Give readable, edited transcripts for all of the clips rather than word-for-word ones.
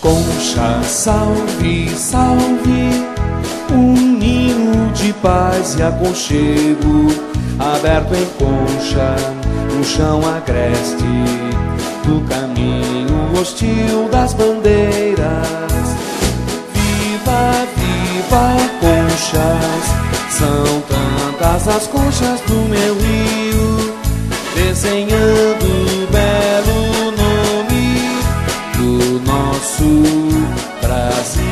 Concha, salve, salve, um ninho de paz e aconchego, aberto em Concha, no chão agreste do caminho hostil das bandeiras. Viva, viva, conchas, são tantas as conchas do meu rio, desenhando o belo nome do nosso Brasil.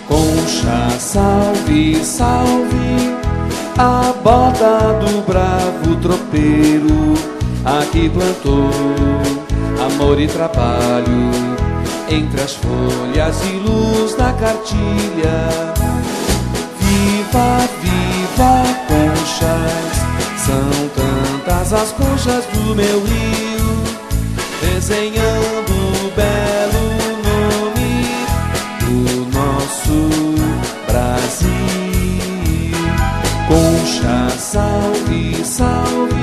Concha, salve, salve, a bota do bravo tropeiro, aqui plantou amor e trabalho entre as folhas e luz da cartilha. Viva, viva, conchas, são tantas as conchas do meu rio, desenhando o belo nome do nosso Brasil. Concha, salve, salve,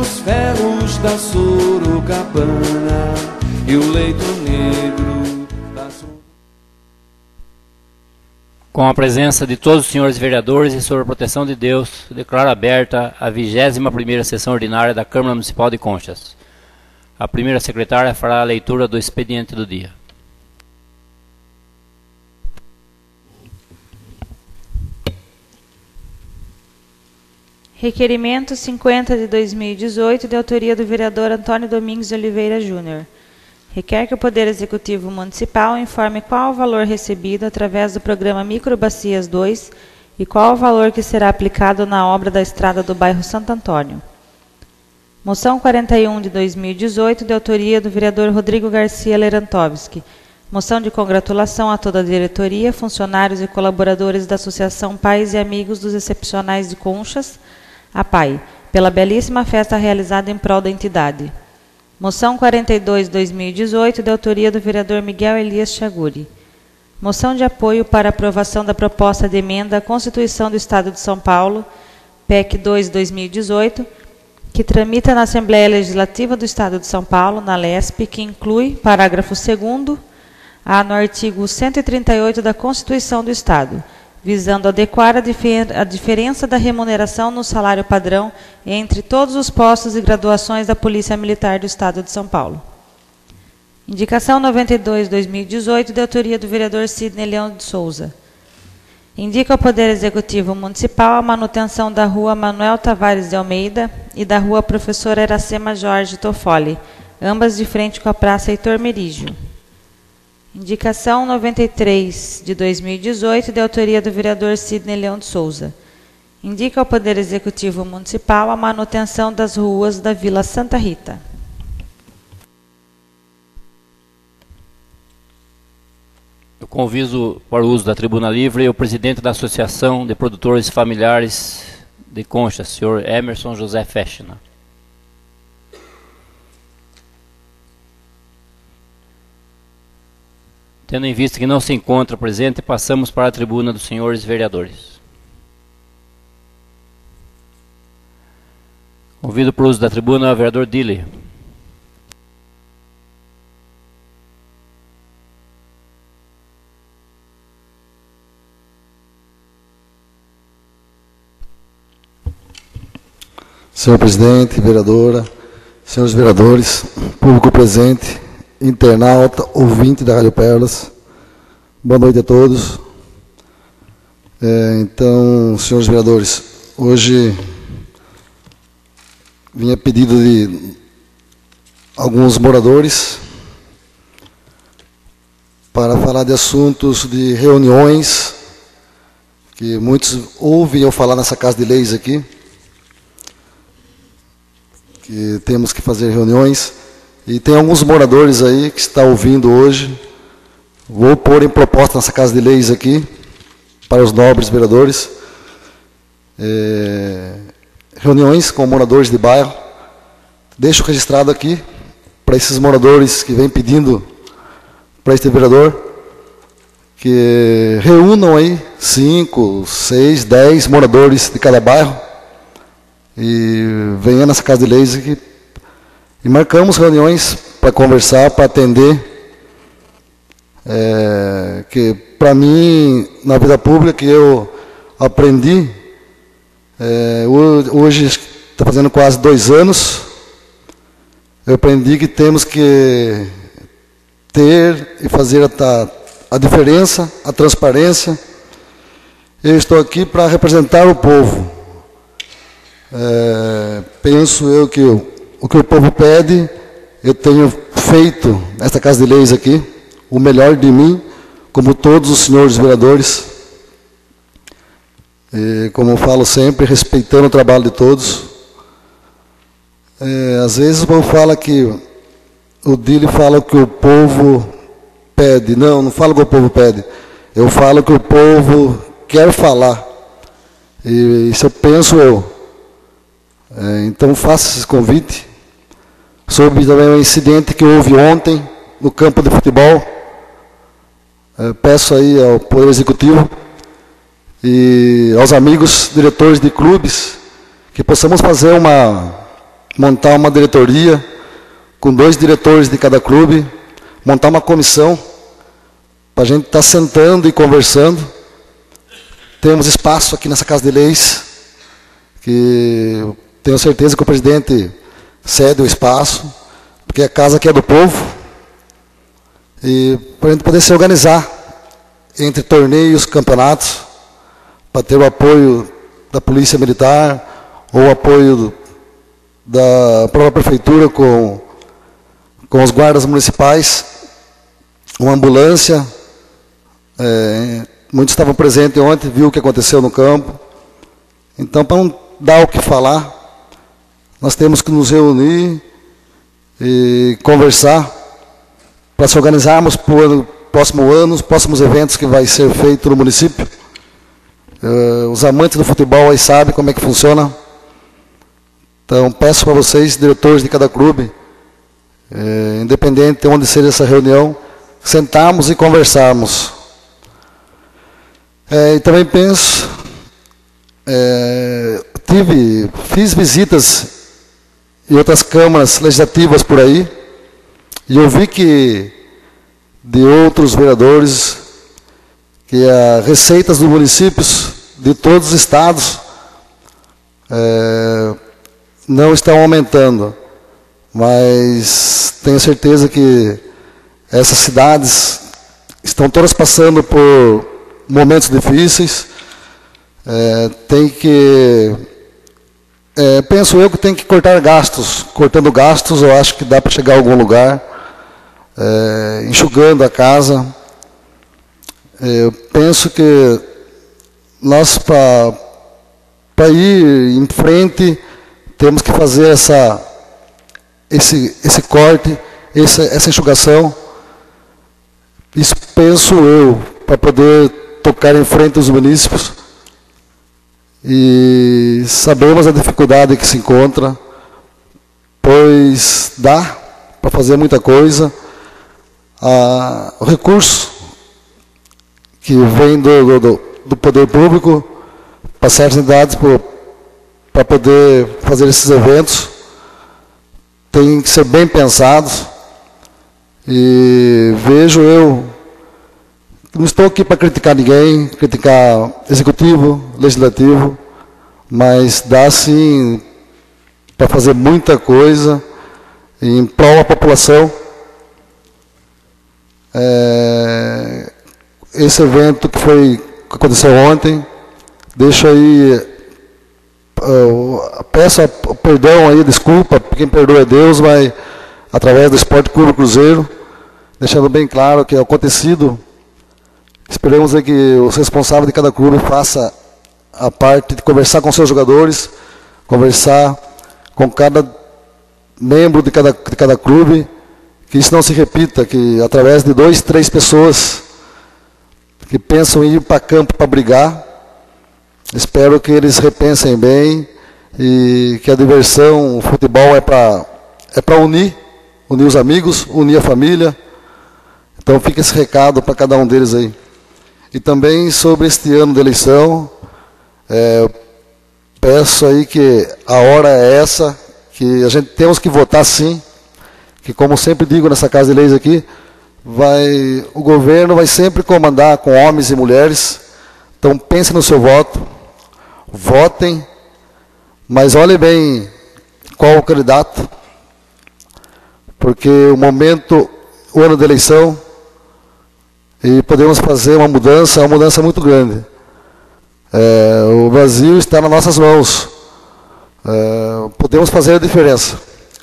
os ferros da Sorocabana e o leito negro da Com a presença de todos os senhores vereadores e sob a proteção de Deus, declaro aberta a 21ª sessão ordinária da Câmara Municipal de Conchas. A primeira secretária fará a leitura do expediente do dia. Requerimento 50 de 2018, de autoria do vereador Antônio Domingues de Oliveira Júnior. Requer que o Poder Executivo Municipal informe qual o valor recebido através do programa Microbacias 2 e qual o valor que será aplicado na obra da estrada do bairro Santo Antônio. Moção 41 de 2018, de autoria do vereador Rodrigo Garcia Lerantovski. Moção de congratulação a toda a diretoria, funcionários e colaboradores da Associação Pais e Amigos dos Excepcionais de Conchas, a PAI, pela belíssima festa realizada em prol da entidade. Moção 42 de 2018, de autoria do vereador Miguel Elias Chaguri. Moção de apoio para aprovação da proposta de emenda à Constituição do Estado de São Paulo, PEC 2 de 2018, que tramita na Assembleia Legislativa do Estado de São Paulo, na LESP, que inclui, parágrafo 2º, no artigo 138 da Constituição do Estado, visando adequar a diferença da remuneração no salário padrão entre todos os postos e graduações da Polícia Militar do Estado de São Paulo. Indicação 92 de 2018, de autoria do vereador Sidney Leão de Souza. Indica ao Poder Executivo Municipal a manutenção da Rua Manuel Tavares de Almeida e da Rua Professora Iracema Jorge Toffoli, ambas de frente com a Praça Heitor Merígio. Indicação 93 de 2018, de autoria do vereador Sidney Leão de Souza. Indica ao Poder Executivo Municipal a manutenção das ruas da Vila Santa Rita. Eu convido para o uso da tribuna livre o presidente da Associação de Produtores Familiares de Conchas, senhor Emerson José Fechner. Tendo em vista que não se encontra presente, passamos para a tribuna dos senhores vereadores. Convido para o uso da tribuna o vereador Dili. Senhor presidente, vereadora, senhores vereadores, público presente, internauta, ouvinte da Rádio Pérolas, boa noite a todos. Então, senhores vereadores, hoje vim a pedido de alguns moradores para falar de assuntos de reuniões, que muitos ouvem eu falar nessa Casa de Leis aqui, que temos que fazer reuniões, e tem alguns moradores aí que estão ouvindo hoje. Vou pôr em proposta nessa Casa de Leis aqui, para os nobres vereadores, reuniões com moradores de bairro. Deixo registrado aqui, para esses moradores que vêm pedindo para este vereador, que reúnam aí 5, 6, 10 moradores de cada bairro, e venha nessa Casa de Leis e marcamos reuniões para conversar, para atender que para mim, na vida pública, que eu aprendi, hoje está fazendo quase 2 anos, eu aprendi que temos que ter e fazer a diferença, a transparência. Eu estou aqui para representar o povo. Penso eu que o que o povo pede, eu tenho feito nesta Casa de Leis aqui, o melhor de mim, como todos os senhores vereadores. E, como eu falo sempre, respeitando o trabalho de todos. Às vezes o povo fala que o Dili fala o que o povo pede. Não falo o que o povo pede. Eu falo o que o povo quer falar. E isso eu penso eu. Então faço esse convite. Sobre também o incidente que houve ontem no campo de futebol. Peço aí ao Poder Executivo e aos amigos diretores de clubes que possamos montar uma diretoria com 2 diretores de cada clube, montar uma comissão para a gente estar sentando e conversando. Temos espaço aqui nessa Casa de Leis, que eu tenho certeza que o presidente cede o espaço, porque a casa aqui é do povo, e para a gente poder se organizar entre torneios, campeonatos, para ter o apoio da Polícia Militar, ou o apoio da própria Prefeitura com os guardas municipais, uma ambulância. Muitos estavam presentes ontem, viu o que aconteceu no campo. Então, para não dar o que falar, nós temos que nos reunir e conversar para se organizarmos para o próximo ano, os próximos eventos que vai ser feito no município. Os amantes do futebol aí sabem como é que funciona. Então, peço para vocês, diretores de cada clube, independente de onde seja essa reunião, sentarmos e conversarmos. E também penso, fiz visitas em outras câmaras legislativas por aí, e eu vi que de outros vereadores, que as receitas dos municípios de todos os estados não estão aumentando, mas tenho certeza que essas cidades estão todas passando por momentos difíceis. Penso eu que tem que cortar gastos. Cortando gastos, eu acho que dá para chegar a algum lugar, enxugando a casa. Eu penso que nós, para ir em frente, temos que fazer esse corte, essa enxugação. Isso penso eu, para poder tocar em frente os municípios. E sabemos a dificuldade que se encontra, pois dá para fazer muita coisa. O recurso que vem do poder público para certas entidades para poder fazer esses eventos tem que ser bem pensados. E vejo eu, não estou aqui para criticar ninguém, criticar executivo, legislativo, mas dá sim para fazer muita coisa em prol da população. Esse evento que aconteceu ontem, deixo aí, peço perdão aí, desculpa, quem perdoa é Deus, mas através do Esporte Clube Cruzeiro, deixando bem claro que é acontecido. Esperamos aí que os responsáveis de cada clube façam a parte de conversar com seus jogadores, conversar com cada membro de cada clube, que isso não se repita, que através de 2, 3 pessoas que pensam em ir para campo para brigar, espero que eles repensem bem e que a diversão, o futebol é para unir os amigos, unir a família. Então fica esse recado para cada um deles aí. E também sobre este ano de eleição, peço aí que a hora é essa, que a gente temos que votar sim, que como sempre digo nessa Casa de Leis aqui, o governo vai sempre comandar com homens e mulheres. Então pense no seu voto, votem, mas olhe bem qual o candidato, porque o ano da eleição, e podemos fazer uma mudança muito grande. O Brasil está nas nossas mãos. Podemos fazer a diferença.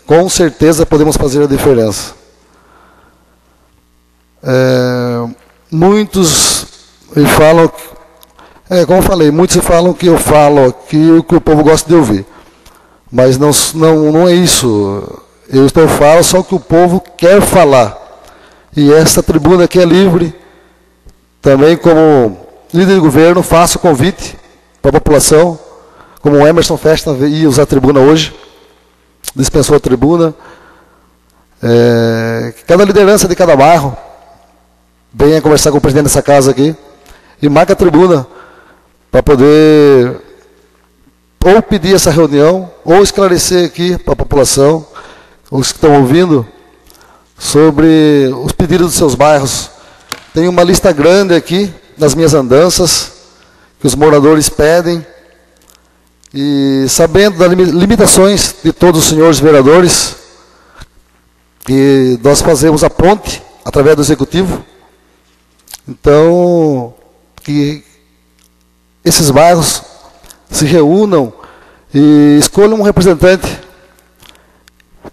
Com certeza podemos fazer a diferença. Muitos me falam, como eu falei, muitos falam que eu falo aqui o que o povo gosta de ouvir. Mas não é isso. Eu falo só o que o povo quer falar. E essa tribuna aqui é livre. Também, como líder de governo, faço o convite para a população, como o Emerson Festa ia usar a tribuna hoje, dispensou a tribuna. Cada liderança de cada bairro venha conversar com o presidente dessa casa aqui e marca a tribuna para poder ou pedir essa reunião ou esclarecer aqui para a população, os que estão ouvindo, sobre os pedidos dos seus bairros. Tem uma lista grande aqui nas minhas andanças que os moradores pedem, e sabendo das limitações de todos os senhores vereadores, que nós fazemos a ponte através do executivo. Então, que esses bairros se reúnam e escolham um representante,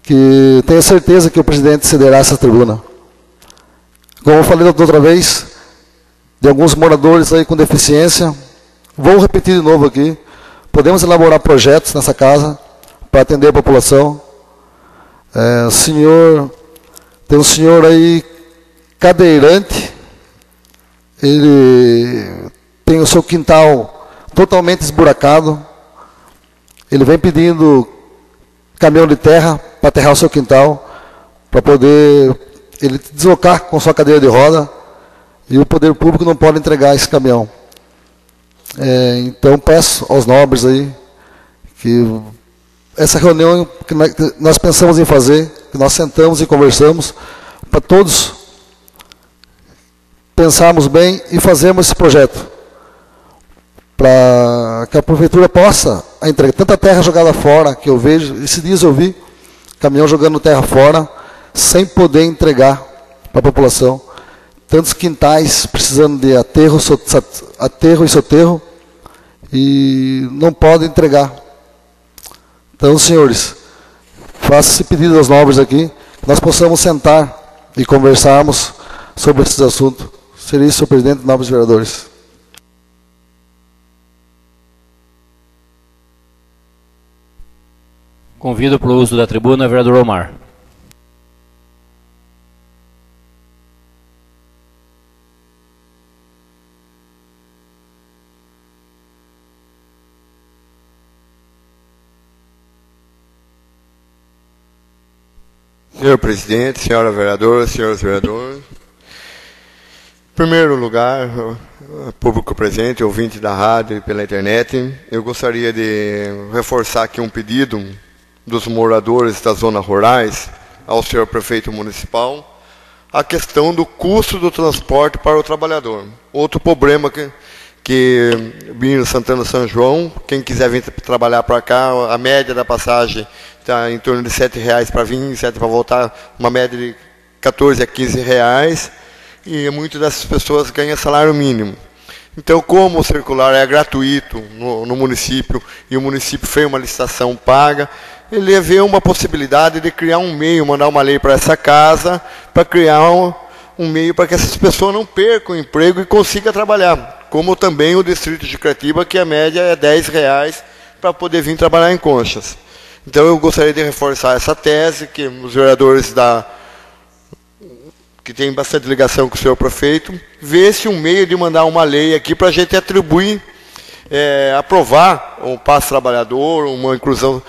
que tenha certeza que o presidente cederá essa tribuna. Como eu falei da outra vez, de alguns moradores aí com deficiência, vou repetir de novo aqui, podemos elaborar projetos nessa casa para atender a população. Tem um senhor aí cadeirante, ele tem o seu quintal totalmente esburacado, ele vem pedindo caminhão de terra para aterrar o seu quintal, para poder ele deslocar com sua cadeira de roda, e o poder público não pode entregar esse caminhão. Então peço aos nobres aí que essa reunião que nós pensamos em fazer, que nós sentamos e conversamos, para todos pensarmos bem e fazermos esse projeto, para que a prefeitura possa entregar tanta terra jogada fora, que eu vejo, esses dias eu vi caminhão jogando terra fora, sem poder entregar para a população. Tantos quintais precisando de aterro e soterro, e não podem entregar. Então, senhores, faço esse pedido aos nobres aqui, que nós possamos sentar e conversarmos sobre esses assuntos. Seria isso, senhor presidente, nobres vereadores. Convido para o uso da tribuna o vereador Omar. Senhor presidente, senhora vereadora, senhores vereadores, em primeiro lugar, público presente, ouvinte da rádio e pela internet, eu gostaria de reforçar aqui um pedido dos moradores das zonas rurais ao senhor prefeito municipal, a questão do custo do transporte para o trabalhador. Outro problema que vindo Santana São João, quem quiser vir trabalhar para cá, a média da passagem está em torno de R$7 para vir, 7 para voltar, uma média de 14 a 15 reais, e muitas dessas pessoas ganham salário mínimo. Então, como o circular é gratuito no município, e o município fez uma licitação paga, ele vê uma possibilidade de criar um meio, mandar uma lei para essa casa, para criar um meio para que essas pessoas não percam o emprego e consigam trabalhar. Como também o distrito de Cratiba, que a média é R$10 para poder vir trabalhar em Conchas. Então eu gostaria de reforçar essa tese, que os vereadores que têm bastante ligação com o senhor prefeito, vê-se um meio de mandar uma lei aqui para a gente atribuir, aprovar um passe trabalhador, uma inclusão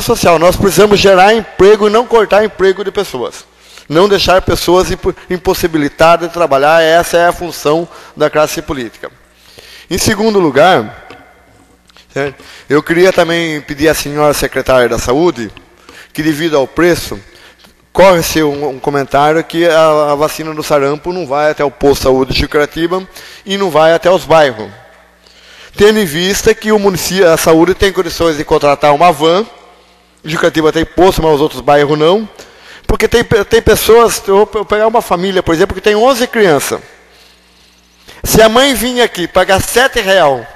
social. Nós precisamos gerar emprego e não cortar emprego de pessoas. Não deixar pessoas impossibilitadas de trabalhar, essa é a função da classe política. Em segundo lugar, certo? Eu queria também pedir à senhora secretária da Saúde que, devido ao preço, corre-se um comentário que a vacina do sarampo não vai até o posto de saúde de Chicoaratiba e não vai até os bairros. Tendo em vista que o município, a saúde tem condições de contratar uma van, Chicoaratiba tem posto, mas os outros bairros não, porque tem pessoas, eu vou pegar uma família, por exemplo, que tem 11 crianças. Se a mãe vir aqui pagar R$7,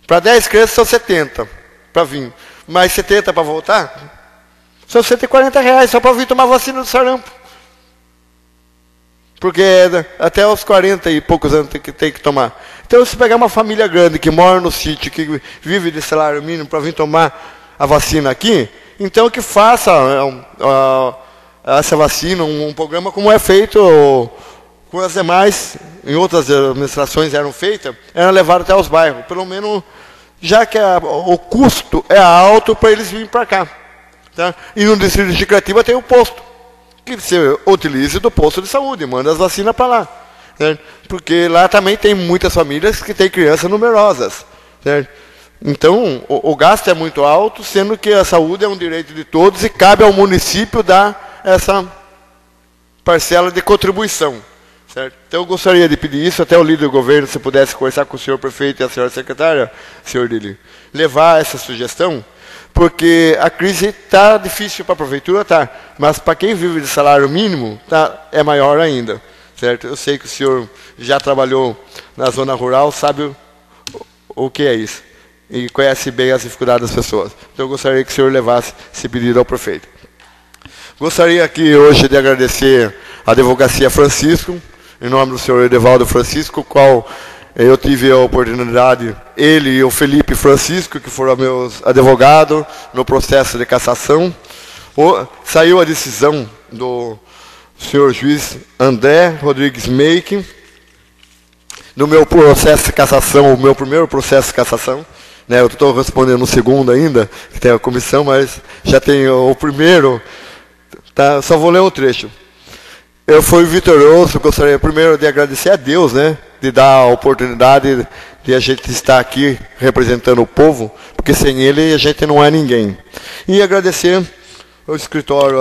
para 10 crianças são 70 para vir, mais 70 para voltar, são R$140 só para vir tomar vacina do sarampo. Porque até os 40 e poucos anos tem que tomar. Então, se pegar uma família grande que mora no sítio, que vive de salário mínimo para vir tomar a vacina aqui, então que faça essa vacina, um programa como é feito com as demais, em outras administrações eram feitas, era levado até os bairros. Pelo menos, já que o custo é alto para eles virem para cá. Tá? E no distrito de Chicoaratiba tem o posto, que você utilize do posto de saúde, manda as vacinas para lá. Certo? Porque lá também tem muitas famílias que têm crianças numerosas. Certo? Então, o gasto é muito alto, sendo que a saúde é um direito de todos e cabe ao município dar essa parcela de contribuição. Certo? Então, eu gostaria de pedir isso, até o líder do governo, se pudesse conversar com o senhor prefeito e a senhora secretária, senhor Dili, levar essa sugestão, porque a crise está difícil para a prefeitura, tá, mas para quem vive de salário mínimo, é maior ainda. Certo? Eu sei que o senhor já trabalhou na zona rural, sabe o que é isso, e conhece bem as dificuldades das pessoas. Então, eu gostaria que o senhor levasse esse pedido ao prefeito. Gostaria aqui hoje de agradecer a Advocacia Francisco, em nome do senhor Edevaldo Francisco, qual eu tive a oportunidade, ele e o Felipe Francisco, que foram meus advogados no processo de cassação. Saiu a decisão do senhor juiz André Rodrigues Meike, no meu processo de cassação, o meu primeiro processo de cassação. Né, eu estou respondendo o segundo ainda, que tem a comissão, mas já tenho o primeiro. Tá, só vou ler um trecho. Eu fui vitorioso, gostaria primeiro de agradecer a Deus, né, de dar a oportunidade de a gente estar aqui representando o povo, porque sem ele a gente não é ninguém. E agradecer ao escritório,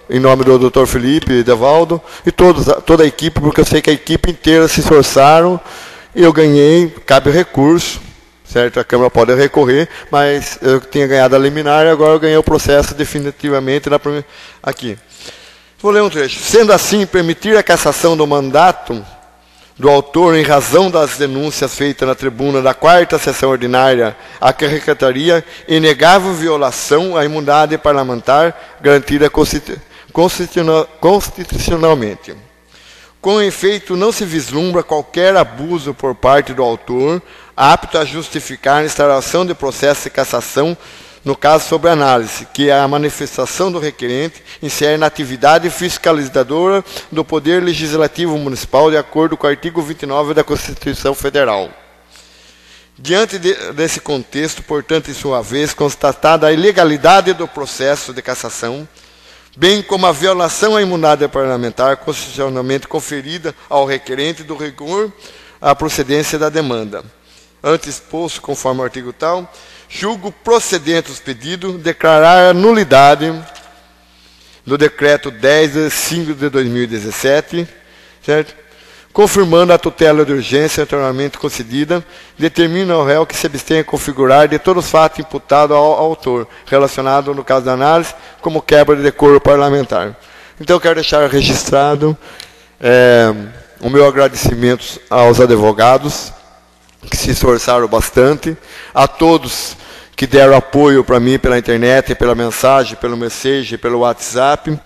em nome do Dr. Felipe Edevaldo, e toda a equipe, porque eu sei que a equipe inteira se esforçaram, e eu ganhei, cabe recurso, certo? A Câmara pode recorrer, mas eu tinha ganhado a liminar e agora eu ganhei o processo definitivamente aqui. Vou ler um trecho. Sendo assim, permitir a cassação do mandato do autor em razão das denúncias feitas na tribuna da 4ª sessão ordinária acarretaria inegável violação à imunidade parlamentar garantida constitucionalmente. Com efeito, não se vislumbra qualquer abuso por parte do autor apto a justificar a instauração de processo de cassação no caso sobre análise, que é a manifestação do requerente insere na atividade fiscalizadora do Poder Legislativo Municipal, de acordo com o artigo 29 da Constituição Federal. Diante desse contexto, portanto, em sua vez, constatada a ilegalidade do processo de cassação, bem como a violação à imunidade parlamentar constitucionalmente conferida ao requerente do rigor à procedência da demanda. Antes exposto, conforme o artigo tal, julgo procedente os pedidos, declarar a nulidade do decreto 10 de 5 de 2017, certo? Confirmando a tutela de urgência anteriormente concedida, determina ao réu que se abstenha a configurar de todos os fatos imputados ao autor, relacionado, no caso da análise, como quebra de decoro parlamentar. Então, eu quero deixar registrado o meu agradecimento aos advogados, que se esforçaram bastante, a todos que deram apoio para mim pela internet, pela mensagem, pelo message, pelo WhatsApp.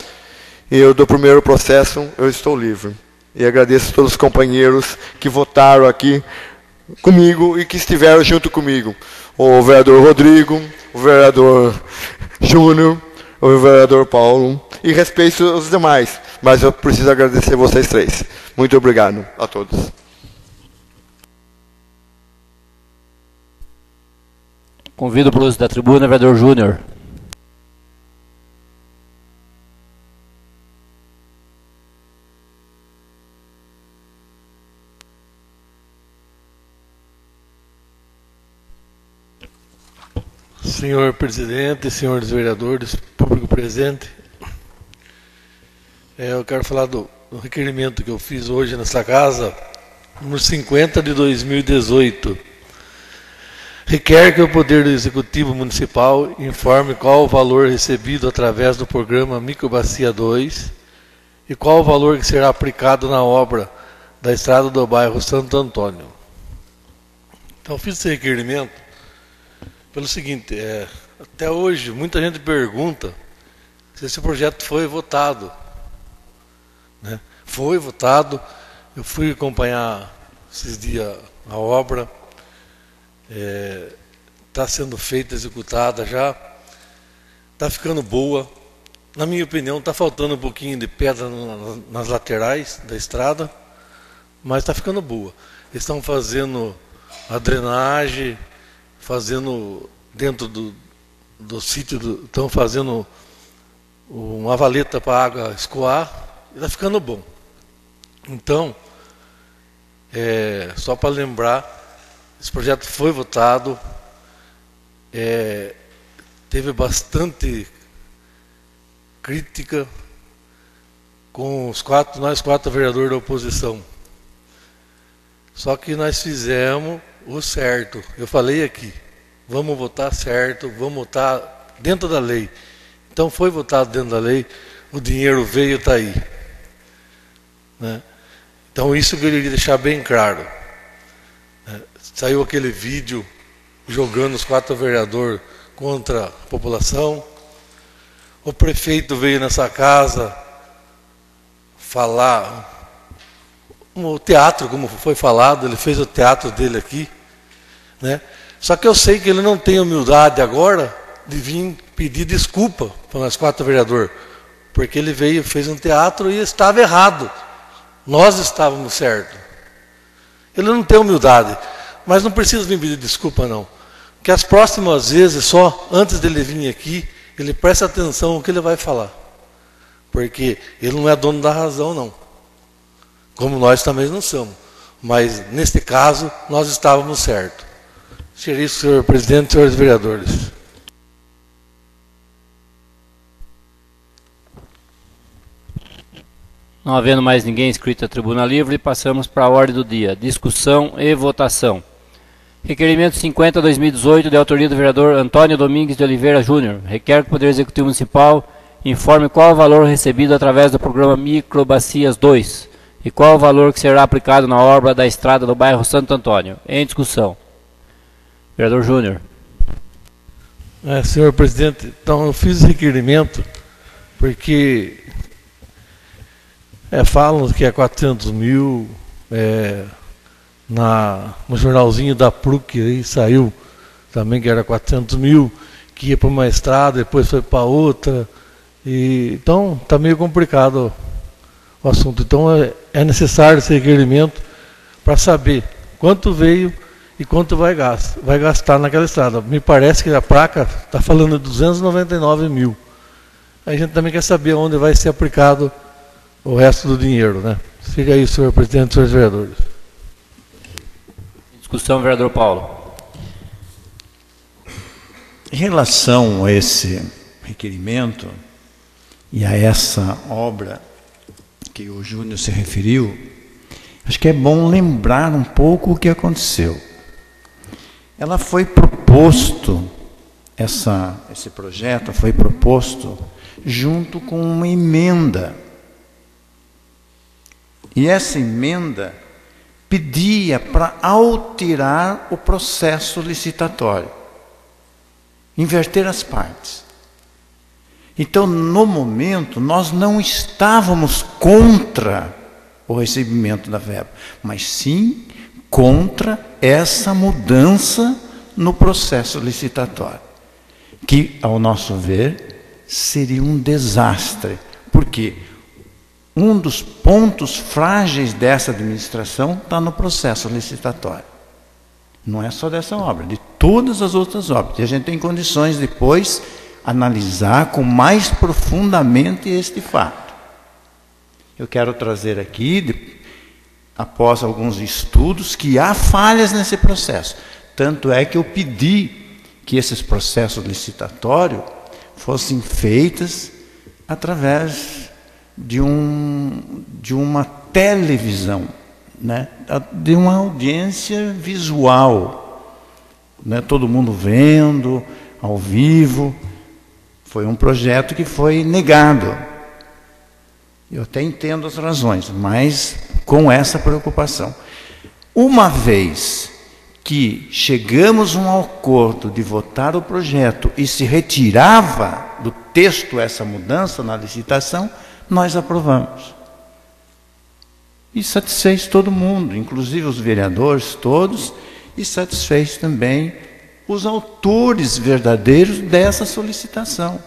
E eu, do primeiro processo, eu estou livre. E agradeço a todos os companheiros que votaram aqui comigo e que estiveram junto comigo. O vereador Rodrigo, o vereador Júnior, o vereador Paulo, e respeito os demais. Mas eu preciso agradecer vocês três. Muito obrigado a todos. Convido para o uso da tribuna o vereador Júnior. Senhor presidente, senhores vereadores, público presente, Eu quero falar do requerimento que eu fiz hoje nessa casa, número 50 de 2018. Requer que o Poder Executivo Municipal informe qual o valor recebido através do programa Microbacia 2 e qual o valor que será aplicado na obra da estrada do bairro Santo Antônio. Então, eu fiz esse requerimento pelo seguinte, até hoje muita gente pergunta se esse projeto foi votado. Né? Foi votado, eu fui acompanhar esses dias a obra, está sendo feita, executada já, está ficando boa. Na minha opinião, está faltando um pouquinho de pedra nas laterais da estrada, mas está ficando boa. Eles estão fazendo a drenagem, fazendo dentro do sítio, estão fazendo uma valeta para a água escoar, e está ficando bom. Então, só para lembrar, esse projeto foi votado, teve bastante crítica com nós quatro vereadores da oposição. Só que nós fizemos o certo. Eu falei aqui, vamos votar certo, vamos votar dentro da lei. Então foi votado dentro da lei, o dinheiro veio, está aí. Né? Então isso que eu queria deixar bem claro. Saiu aquele vídeo jogando os quatro vereadores contra a população. O prefeito veio nessa casa falar o teatro, como foi falado, ele fez o teatro dele aqui, né? Só que eu sei que ele não tem humildade agora de vir pedir desculpa para nós quatro vereadores, porque ele veio, fez um teatro e estava errado. Nós estávamos certos. Ele não tem humildade, mas não precisa vir pedir desculpa não. Que as próximas vezes, só antes dele vir aqui, ele presta atenção no que ele vai falar. Porque ele não é dono da razão não. Como nós também não somos. Mas, neste caso, nós estávamos certos. Seria isso, senhor presidente e senhores vereadores. Não havendo mais ninguém inscrito à tribuna livre, passamos para a ordem do dia. Discussão e votação. Requerimento 50/2018, de autoria do vereador Antônio Domingues de Oliveira Júnior. Requer que o Poder Executivo Municipal informe qual o valor recebido através do programa Microbacias 2 e qual o valor que será aplicado na obra da estrada do bairro Santo Antônio. Em discussão. Vereador Júnior. Senhor presidente, então eu fiz esse requerimento porque falam que é 400 mil, no jornalzinho da PRUC aí saiu também que era 400 mil, que ia para uma estrada, depois foi para outra, então está meio complicado o assunto. Então é necessário esse requerimento para saber quanto veio e quanto vai gastar naquela estrada. Me parece que a placa está falando de 299 mil. A gente também quer saber onde vai ser aplicado o resto do dinheiro, né? Siga isso, senhor presidente e senhores vereadores. Discussão, vereador Paulo. Em relação a esse requerimento e a essa obra que o Júnior se referiu, acho que é bom lembrar um pouco o que aconteceu. Ela foi proposto, esse projeto foi proposto junto com uma emenda. E essa emenda pedia para alterar o processo licitatório, inverter as partes. Então, no momento, nós não estávamos contra o recebimento da verba, mas sim contra essa mudança no processo licitatório, que, ao nosso ver, seria um desastre, porque um dos pontos frágeis dessa administração está no processo licitatório. Não é só dessa obra, de todas as outras obras. E a gente tem condições depois analisar com mais profundamente este fato. Eu quero trazer aqui, após alguns estudos, que há falhas nesse processo. Tanto é que eu pedi que esses processos licitatórios fossem feitos através de uma televisão, né? De uma audiência visual, né? Todo mundo vendo, ao vivo. Foi um projeto que foi negado. Eu até entendo as razões, mas com essa preocupação. Uma vez que chegamos a um acordo de votar o projeto e se retirava do texto essa mudança na licitação, nós aprovamos. E satisfez todo mundo, inclusive os vereadores todos, e satisfez também os autores verdadeiros dessa solicitação.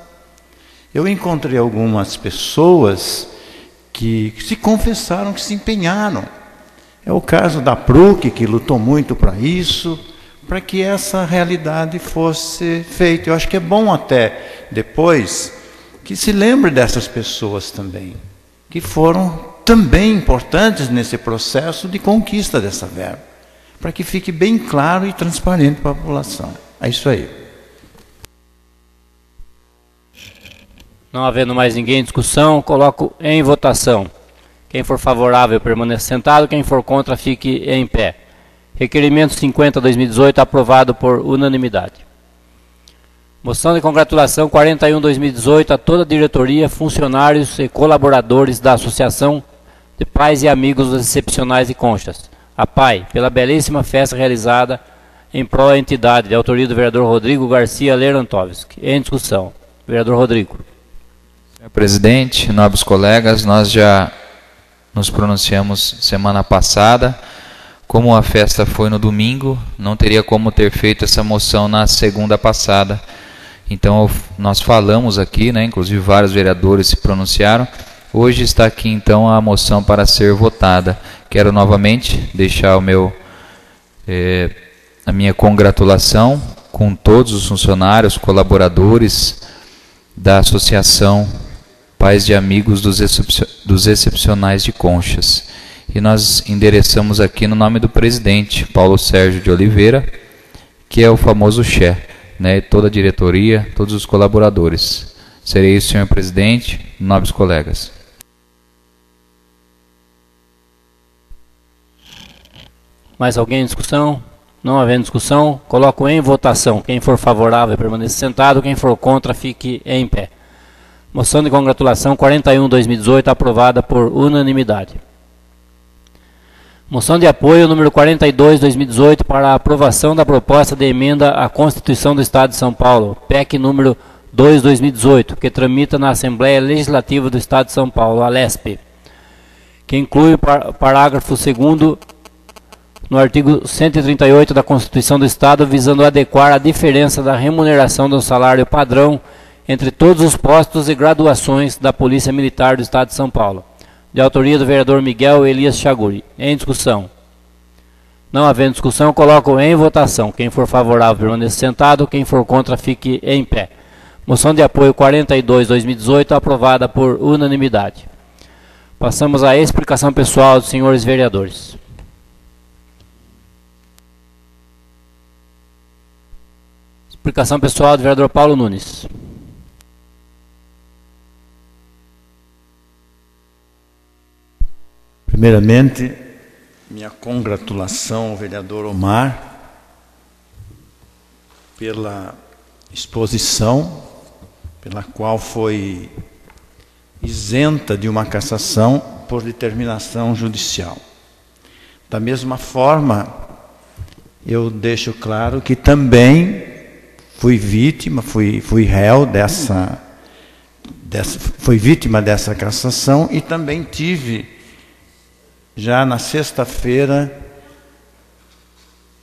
Eu encontrei algumas pessoas que se confessaram, que se empenharam. É o caso da PRUC, que lutou muito para isso, para que essa realidade fosse feita. Eu acho que é bom até depois que se lembre dessas pessoas também, que foram também importantes nesse processo de conquista dessa verba, para que fique bem claro e transparente para a população. É isso aí. Não havendo mais ninguém em discussão, coloco em votação. Quem for favorável, permaneça sentado. Quem for contra, fique em pé. Requerimento 50/2018, aprovado por unanimidade. Moção de congratulação 41/2018 a toda a diretoria, funcionários e colaboradores da Associação de Pais e Amigos dos Excepcionais de Conchas, a PAI, pela belíssima festa realizada em prol da entidade, de autoria do vereador Rodrigo Garcia Lerantovski. Em discussão. Vereador Rodrigo. Senhor presidente, nobres colegas, nós já nos pronunciamos semana passada. Como a festa foi no domingo, não teria como ter feito essa moção na segunda passada. Então nós falamos aqui, né, inclusive vários vereadores se pronunciaram. Hoje está aqui então a moção para ser votada. Quero novamente deixar a minha congratulação com todos os funcionários, colaboradores da Associação Pais de Amigos dos Excepcionais de Conchas. E nós endereçamos aqui no nome do presidente, Paulo Sérgio de Oliveira, que é o famoso Xé, né, toda a diretoria, todos os colaboradores. Serei isso, senhor presidente, nobres colegas. Mais alguém em discussão? Não havendo discussão, coloco em votação. Quem for favorável, permaneça sentado. Quem for contra, fique em pé. Moção de congratulação 41/2018, aprovada por unanimidade. Moção de apoio número 42/2018 para a aprovação da proposta de emenda à Constituição do Estado de São Paulo, PEC número 2/2018, que tramita na Assembleia Legislativa do Estado de São Paulo, a LESP, que inclui o parágrafo 2º no artigo 138 da Constituição do Estado, visando adequar a diferença da remuneração do salário padrão entre todos os postos e graduações da Polícia Militar do Estado de São Paulo, de autoria do vereador Miguel Elias Chaguri. Em discussão. Não havendo discussão, coloco em votação. Quem for favorável, permaneça sentado. Quem for contra, fique em pé. Moção de apoio 42/2018, aprovada por unanimidade. Passamos à explicação pessoal dos senhores vereadores. Explicação pessoal do vereador Paulo Nunes. Primeiramente, minha congratulação ao vereador Omar pela exposição, pela qual foi isenta de uma cassação por determinação judicial. Da mesma forma, eu deixo claro que também fui vítima, fui réu fui vítima dessa cassação e também tive, já na sexta-feira,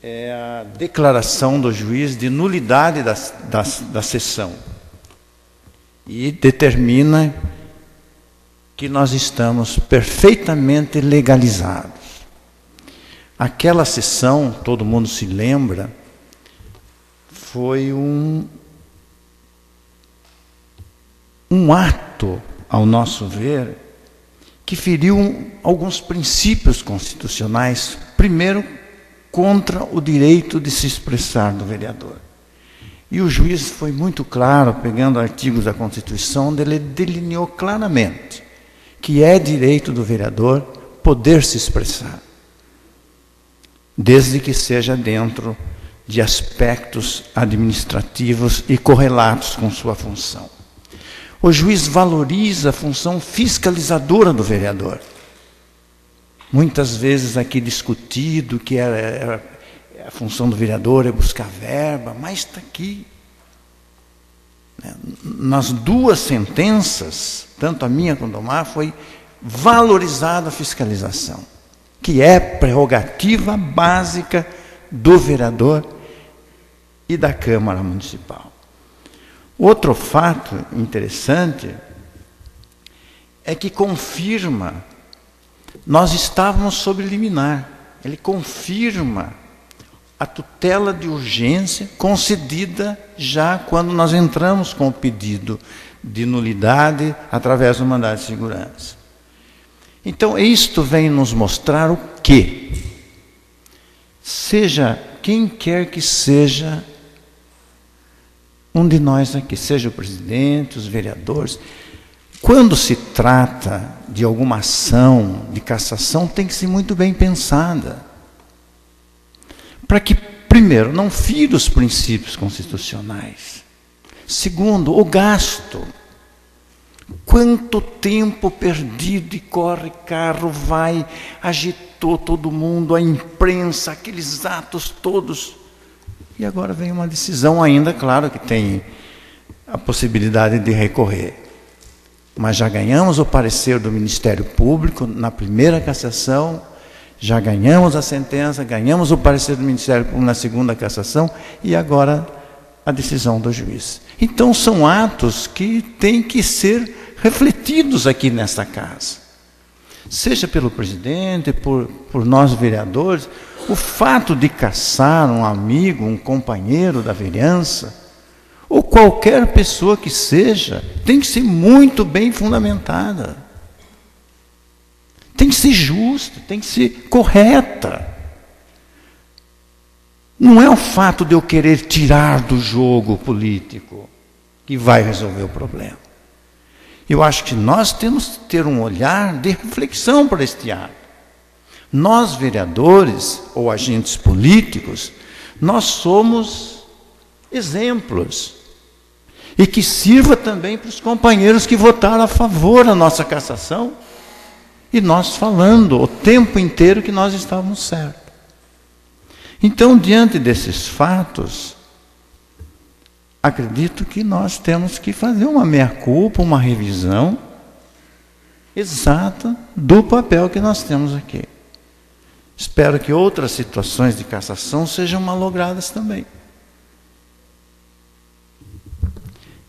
a declaração do juiz de nulidade da sessão. E determina que nós estamos perfeitamente legalizados. Aquela sessão, todo mundo se lembra, foi um ato, ao nosso ver, que feriu alguns princípios constitucionais, primeiro, contra o direito de se expressar do vereador. E o juiz foi muito claro, pegando artigos da Constituição, onde ele delineou claramente que é direito do vereador poder se expressar, desde que seja dentro de aspectos administrativos e correlatos com sua função. O juiz valoriza a função fiscalizadora do vereador. Muitas vezes aqui discutido que a função do vereador é buscar verba, mas está aqui. Nas duas sentenças, tanto a minha quanto a do Mar, foi valorizada a fiscalização, que é prerrogativa básica do vereador e da Câmara Municipal. Outro fato interessante é que confirma, nós estávamos sob liminar, ele confirma a tutela de urgência concedida já quando nós entramos com o pedido de nulidade através do mandado de segurança. Então, isto vem nos mostrar o quê? Seja quem quer que seja um de nós aqui, seja o presidente, os vereadores, quando se trata de alguma ação de cassação, tem que ser muito bem pensada. Para que, primeiro, não fira os princípios constitucionais. Segundo, o gasto. Quanto tempo perdido e corre, carro, vai, agitou todo mundo, a imprensa, aqueles atos todos. E agora vem uma decisão ainda, claro que tem a possibilidade de recorrer. Mas já ganhamos o parecer do Ministério Público na primeira cassação, já ganhamos a sentença, ganhamos o parecer do Ministério Público na segunda cassação e agora a decisão do juiz. Então são atos que têm que ser refletidos aqui nesta casa. Seja pelo presidente, por nós vereadores, o fato de cassar um amigo, um companheiro da vereança, ou qualquer pessoa que seja, tem que ser muito bem fundamentada. Tem que ser justa, tem que ser correta. Não é o fato de eu querer tirar do jogo político que vai resolver o problema. Eu acho que nós temos que ter um olhar de reflexão para este ato. Nós, vereadores ou agentes políticos, nós somos exemplos. E que sirva também para os companheiros que votaram a favor da nossa cassação. E nós falando o tempo inteiro que nós estávamos certos. Então, diante desses fatos, acredito que nós temos que fazer uma meia-culpa, uma revisão exata do papel que nós temos aqui. Espero que outras situações de cassação sejam malogradas também.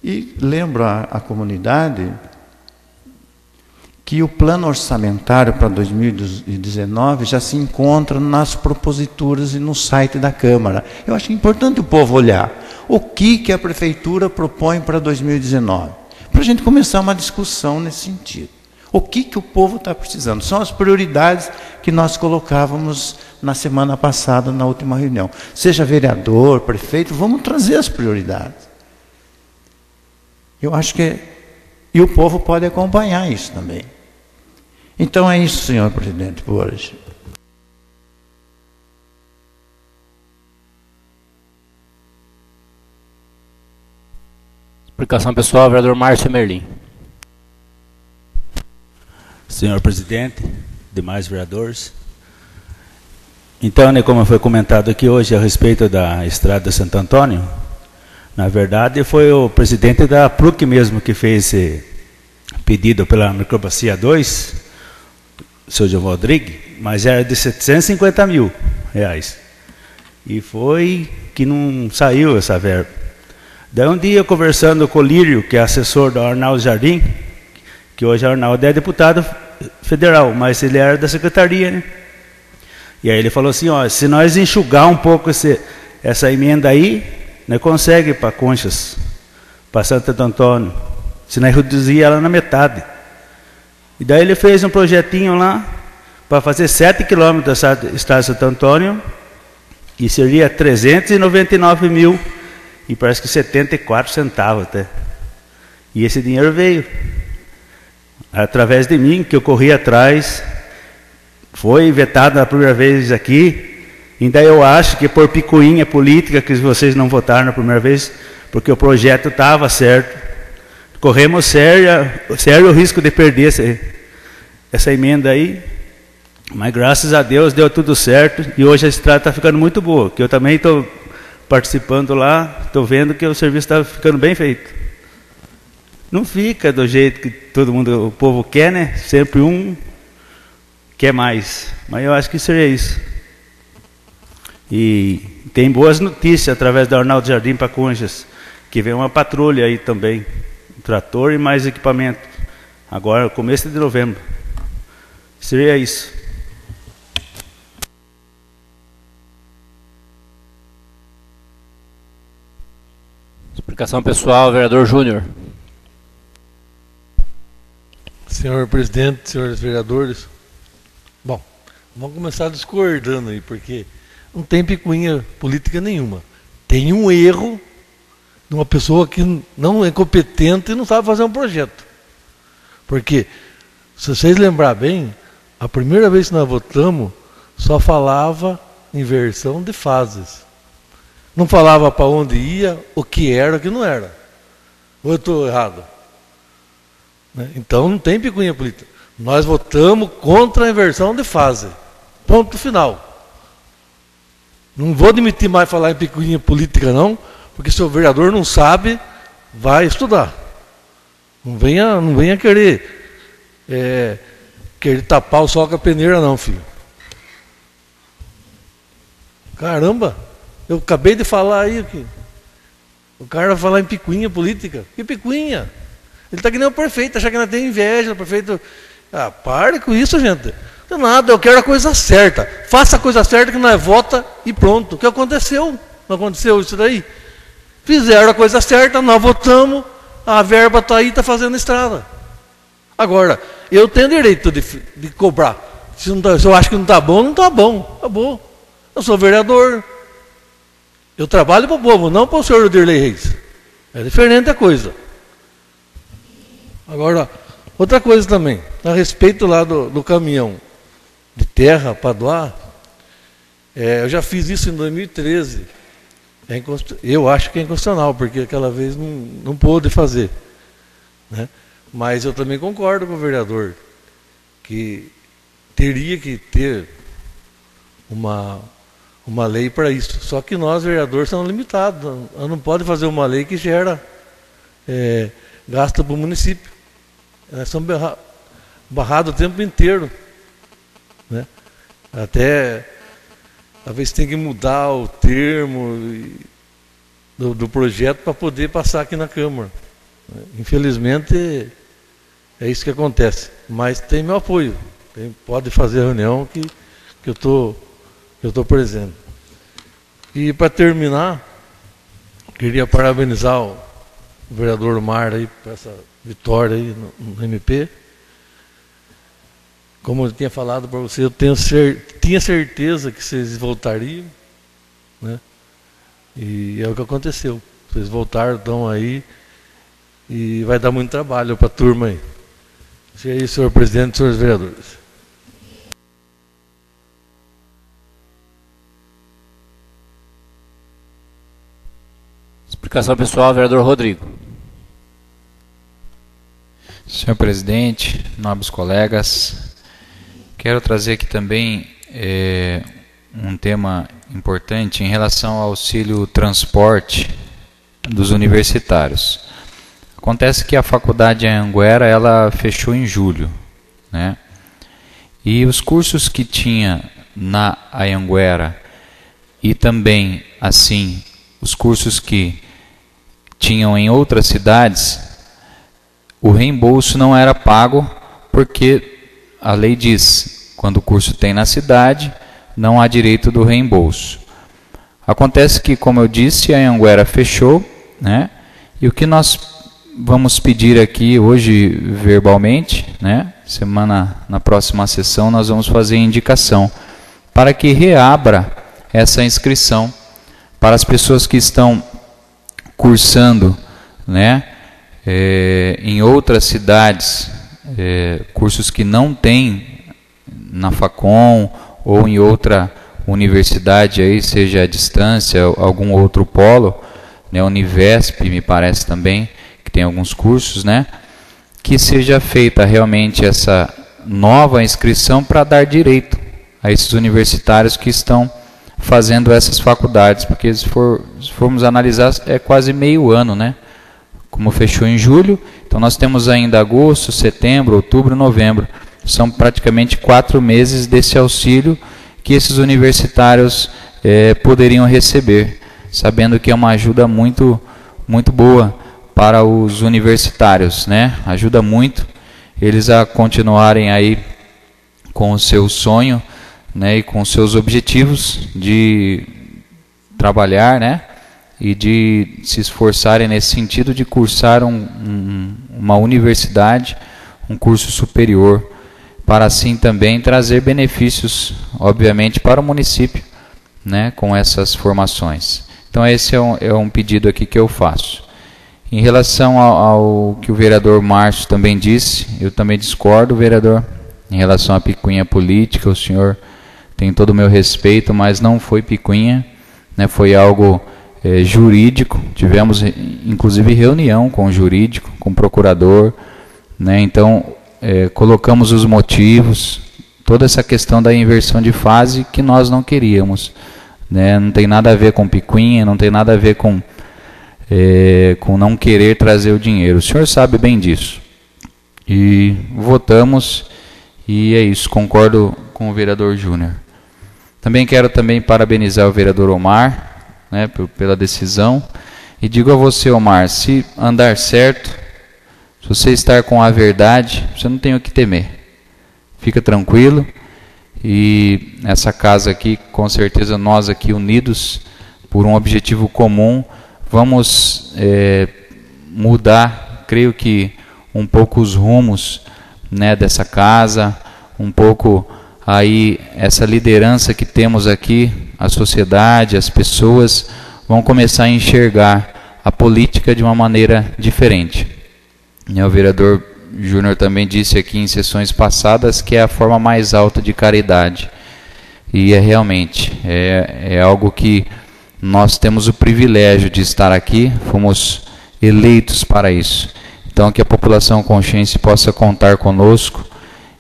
E lembro a comunidade que o plano orçamentário para 2019 já se encontra nas proposituras e no site da Câmara. Eu acho importante o povo olhar o que a Prefeitura propõe para 2019, para a gente começar uma discussão nesse sentido. O que o povo está precisando? São as prioridades que nós colocávamos na semana passada, na última reunião. Seja vereador, prefeito, vamos trazer as prioridades. Eu acho que... E o povo pode acompanhar isso também. Então é isso, senhor presidente, por hoje. Explicação pessoal, vereador Márcio Merlim. Senhor presidente, demais vereadores. Então, né, como foi comentado aqui hoje a respeito da estrada de Santo Antônio, na verdade foi o presidente da PRUC mesmo que fez esse pedido pela microbacia 2, o senhor João Rodrigues, mas era de R$750 mil. E foi que não saiu essa verba. Daí um dia, conversando com o Lírio, que é assessor do Arnaldo Jardim, que hoje o Arnaldo é deputado federal, mas ele era da secretaria, né? E aí ele falou assim, ó, se nós enxugar um pouco essa emenda aí, nós consegue para Conchas, para Santo Antônio, se nós reduzir ela na metade. E daí ele fez um projetinho lá, para fazer 7 quilômetros da estrada de Santo Antônio, e seria 399 mil, e parece que 74 centavos até. E esse dinheiro veio. através de mim, que eu corri atrás, foi vetado na primeira vez aqui, ainda eu acho que por picuinha política que vocês não votaram na primeira vez, porque o projeto estava certo. Corremos sério risco de perder essa emenda aí, mas graças a Deus deu tudo certo e hoje a estrada está ficando muito boa, que eu também estou participando lá, estou vendo que o serviço está ficando bem feito. Não fica do jeito que todo mundo, o povo quer, né? Sempre um quer mais, mas eu acho que seria isso. E tem boas notícias através da Arnaldo Jardim para Conchas, que vem uma patrulha aí também, um trator e mais equipamento, agora começo de novembro. Seria isso. Explicação pessoal, vereador Júnior. Senhor presidente, senhores vereadores, bom, vamos começar discordando aí, porque não tem picuinha política nenhuma. Tem um erro de uma pessoa que não é competente e não sabe fazer um projeto. Porque, se vocês lembrarem bem, a primeira vez que nós votamos, só falava inversão de fases. Não falava para onde ia, o que era, o que não era. Ou eu estou errado? Então não tem picuinha política. Nós votamos contra a inversão de fase. Ponto final. Não vou admitir mais falar em picuinha política não, porque se o vereador não sabe, vai estudar. Não venha querer tapar o sol com a peneira não, filho. Caramba, eu acabei de falar aí que o cara vai falar em picuinha política. Que picuinha? Ele está que nem o prefeito, achar que ainda tem inveja do prefeito. Ah, pare com isso, gente. Não é nada, eu quero a coisa certa. Faça a coisa certa que nós vota e pronto. O que aconteceu? Não aconteceu isso daí? Fizeram a coisa certa, nós votamos, a verba está aí, está fazendo estrada. Agora, eu tenho direito de cobrar. Se eu acho que não está bom, não está bom. Acabou. Eu sou vereador. Eu trabalho para o povo, não para o senhor Dirley Reis. É diferente a coisa. Agora, outra coisa também, a respeito lá do caminhão de terra para doar, eu já fiz isso em 2013. Eu acho que é inconstitucional, porque aquela vez não pôde fazer. Né? Mas eu também concordo com o vereador, que teria que ter uma lei para isso. Só que nós, vereadores, somos limitados. Não pode fazer uma lei que gera gasto para o município. Nós somos barrados o tempo inteiro. Né? Até, às vezes, tem que mudar o termo do projeto para poder passar aqui na Câmara. Infelizmente, é isso que acontece. Mas tem meu apoio. Pode fazer a reunião que eu estou presente. E, para terminar, queria parabenizar o vereador Mar aí por essa vitória aí no MP. Como eu tinha falado para você, eu tinha certeza que vocês voltariam, né? E é o que aconteceu. Vocês voltaram, estão aí, e vai dar muito trabalho para a turma aí. Isso aí, senhor presidente, senhores vereadores. Explicação pessoal, vereador Rodrigo. Senhor presidente, nobres colegas, quero trazer aqui também um tema importante em relação ao auxílio transporte dos universitários. Acontece que a faculdade Anhanguera, ela fechou em julho, né? E os cursos que tinha na Anhanguera e também, assim, os cursos que tinham em outras cidades, o reembolso não era pago, porque a lei diz, quando o curso tem na cidade, não há direito do reembolso. Acontece que, como eu disse, a Anhanguera fechou, né? E o que nós vamos pedir aqui hoje verbalmente, né? Na próxima sessão nós vamos fazer a indicação para que reabra essa inscrição para as pessoas que estão cursando, né? Em outras cidades, cursos que não tem na Facom ou em outra universidade, aí, seja à distância, algum outro polo, né, Univesp, me parece também, que tem alguns cursos, né, que seja feita realmente essa nova inscrição para dar direito a esses universitários que estão fazendo essas faculdades, porque se formos analisar, é quase meio ano, né? Como fechou em julho, então nós temos ainda agosto, setembro, outubro, novembro. São praticamente 4 meses desse auxílio que esses universitários poderiam receber, sabendo que é uma ajuda muito, muito boa para os universitários, né? Ajuda muito eles a continuarem aí com o seu sonho, né, e com os seus objetivos de trabalhar, né, e de se esforçarem nesse sentido de cursar uma universidade, um curso superior, para assim também trazer benefícios, obviamente, para o município, né, com essas formações. Então esse é um pedido aqui que eu faço. Em relação ao que o vereador Márcio também disse, eu também discordo, vereador, em relação à picuinha política. O senhor tem todo o meu respeito, mas não foi picuinha, né, foi algo jurídico. Tivemos inclusive reunião com o jurídico, com o procurador, né, então colocamos os motivos, toda essa questão da inversão de fase que nós não queríamos, né, não tem nada a ver com picuinha, não tem nada a ver com não querer trazer o dinheiro. O senhor sabe bem disso. E votamos, e é isso, concordo com o vereador Júnior. Também quero parabenizar o vereador Omar, né, pela decisão, e digo a você, Omar, se andar certo, se você estar com a verdade, você não tem o que temer. Fica tranquilo, e essa casa aqui, com certeza nós aqui unidos por um objetivo comum, vamos mudar, creio que um pouco os rumos, né, dessa casa, um pouco aí essa liderança que temos aqui, a sociedade, as pessoas vão começar a enxergar a política de uma maneira diferente. E o vereador Júnior também disse aqui em sessões passadas que é a forma mais alta de caridade. E realmente é algo que nós temos o privilégio de estar aqui, fomos eleitos para isso. Então que a população consciente possa contar conosco,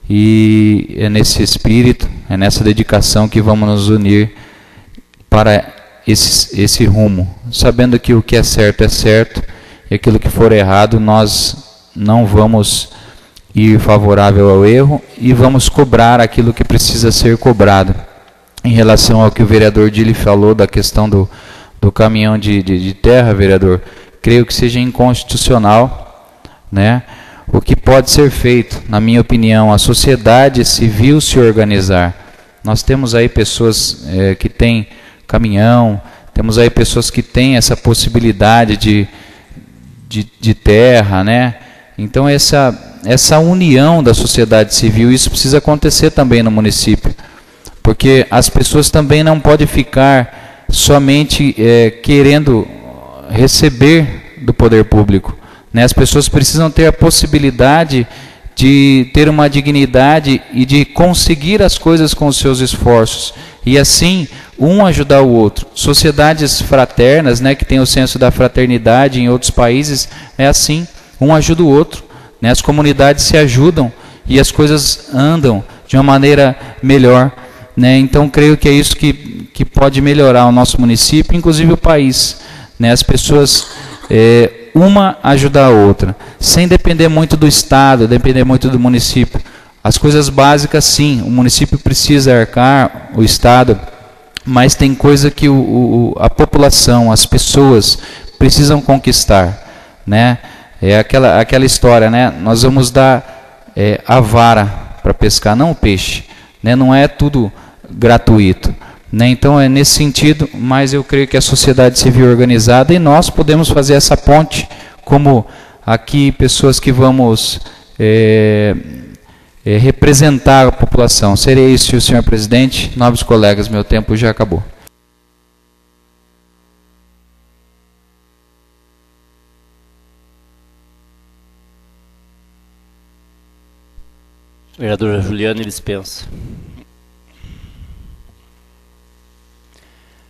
e é nesse espírito, é nessa dedicação que vamos nos unir para esse rumo, sabendo que o que é certo e aquilo que for errado nós não vamos ir favorável ao erro e vamos cobrar aquilo que precisa ser cobrado. Em relação ao que o vereador Dili falou da questão do caminhão de terra, vereador, creio que seja inconstitucional, né? O que pode ser feito, na minha opinião, a sociedade civil se organizar. Nós temos aí pessoas que têm caminhão, temos aí pessoas que têm essa possibilidade de terra, né? Então essa união da sociedade civil, isso precisa acontecer também no município, porque as pessoas também não podem ficar somente querendo receber do poder público, né? As pessoas precisam ter a possibilidade de ter uma dignidade e de conseguir as coisas com os seus esforços, e assim um ajudar o outro. Sociedades fraternas, né, que tem o senso da fraternidade em outros países, é assim, um ajuda o outro, né? As comunidades se ajudam e as coisas andam de uma maneira melhor, né? Então creio que é isso que pode melhorar o nosso município, inclusive o país, né? As pessoas uma ajudar a outra, sem depender muito do Estado, depender muito do município. As coisas básicas, sim, o município precisa arcar, o Estado, mas tem coisa que a população, as pessoas precisam conquistar, né? É aquela história, né? Nós vamos dar a vara para pescar, não o peixe, né? Não é tudo gratuito, né? Então é nesse sentido, mas eu creio que a sociedade civil organizada e nós podemos fazer essa ponte, como aqui pessoas que vamos representar a população. Seria isso, senhor presidente. Nobres colegas, meu tempo já acabou. Vereadora Juliane dispensa.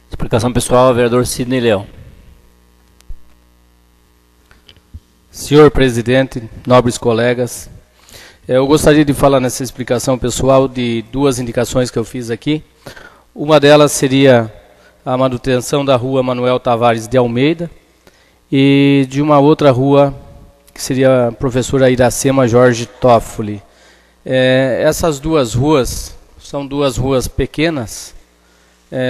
Explicação pessoal, vereador Sidney Leão. Senhor presidente, nobres colegas, eu gostaria de falar nessa explicação pessoal de duas indicações que eu fiz aqui. Uma delas seria a manutenção da rua Manuel Tavares de Almeida e de uma outra rua que seria a professora Iracema Jorge Toffoli. Essas duas ruas são duas ruas pequenas,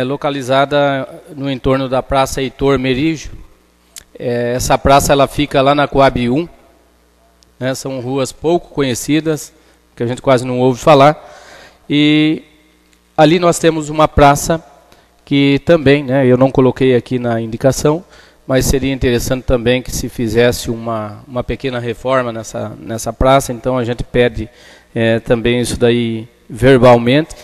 localizadas no entorno da Praça Heitor Merígio. Essa praça ela fica lá na Coab 1, né, são ruas pouco conhecidas, que a gente quase não ouve falar, e ali nós temos uma praça que também, né, eu não coloquei aqui na indicação, mas seria interessante também que se fizesse uma pequena reforma nessa praça, então a gente pede também isso daí verbalmente.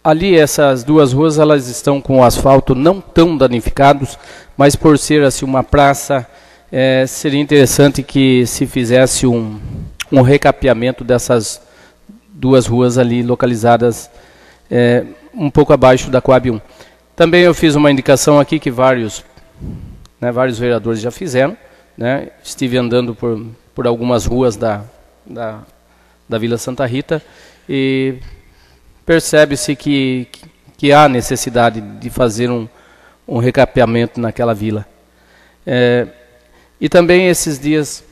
Ali essas duas ruas elas estão com o asfalto não tão danificados, mas por ser assim uma praça, seria interessante que se fizesse um recapeamento dessas duas ruas ali localizadas um pouco abaixo da Coab 1. Também eu fiz uma indicação aqui que vários vereadores já fizeram, né? Estive andando por algumas ruas da Vila Santa Rita e percebe-se que há necessidade de fazer um recapeamento naquela vila. E também esses dias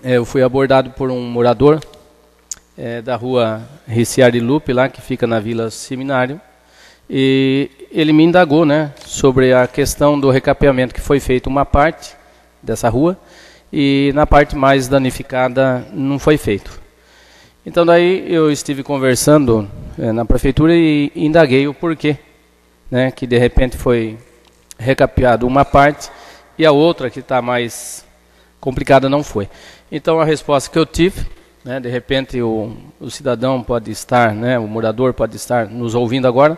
eu fui abordado por um morador da rua Riciardi Lupe, lá que fica na Vila Seminário, e ele me indagou, né, sobre a questão do recapeamento, que foi feito uma parte dessa rua e na parte mais danificada não foi feito. Então daí eu estive conversando na prefeitura e indaguei o porquê, né, que de repente foi recapeado uma parte e a outra que está mais complicada não foi. Então a resposta que eu tive, né, de repente o cidadão pode estar, né, o morador pode estar nos ouvindo agora,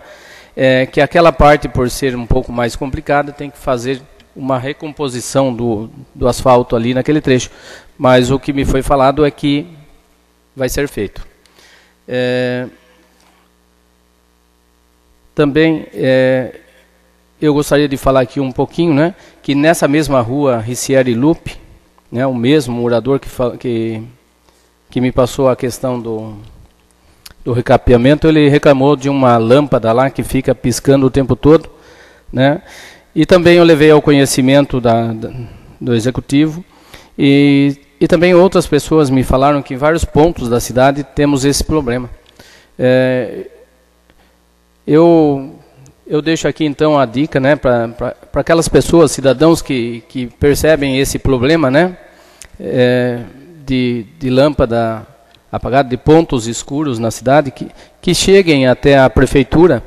que aquela parte, por ser um pouco mais complicada, tem que fazer uma recomposição do asfalto ali naquele trecho. Mas o que me foi falado é que vai ser feito. Também eu gostaria de falar aqui um pouquinho, né, que nessa mesma rua Riciardi Lupe, né, o mesmo morador que me passou a questão do recapeamento, ele reclamou de uma lâmpada lá que fica piscando o tempo todo, né? E também eu levei ao conhecimento do executivo e também outras pessoas me falaram que em vários pontos da cidade temos esse problema. Eu deixo aqui então a dica, né, para aquelas pessoas, cidadãos que percebem esse problema, né, de lâmpada apagada, de pontos escuros na cidade, que cheguem até a prefeitura,